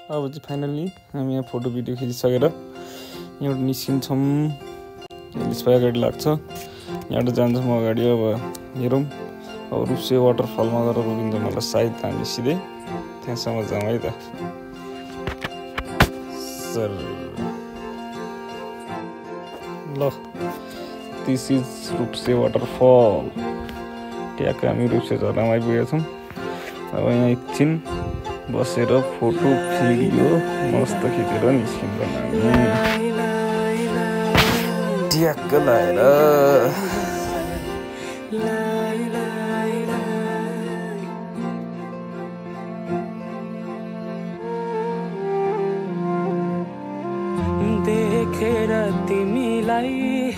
अब चाहिँ फाइनल्ली हामी यहाँ फोटो भिडियो खिचिसकेर यहाँबाट निस्किन्छौँ। यसमा अगाडि लाग्छ, यहाँबाट जान्छौँ अगाडि। अब हेरौँ अब रुप्से वाटरफलमा गएर रोकिन्छौँ होला सायद हामी सिधै त्यहाँसम्म जाउँ है त। सर ल दिस इज रुप्से वाटरफल। ट्याक्क हामी रुप्से झरनामा आइपुगेका छौँ। अब यहाँ एकछिन बसेर फोटो भिडियो मस्त खिचेर निस्किन्छौँ हामी ट्याक्क लाएर। देखेर तिमीलाई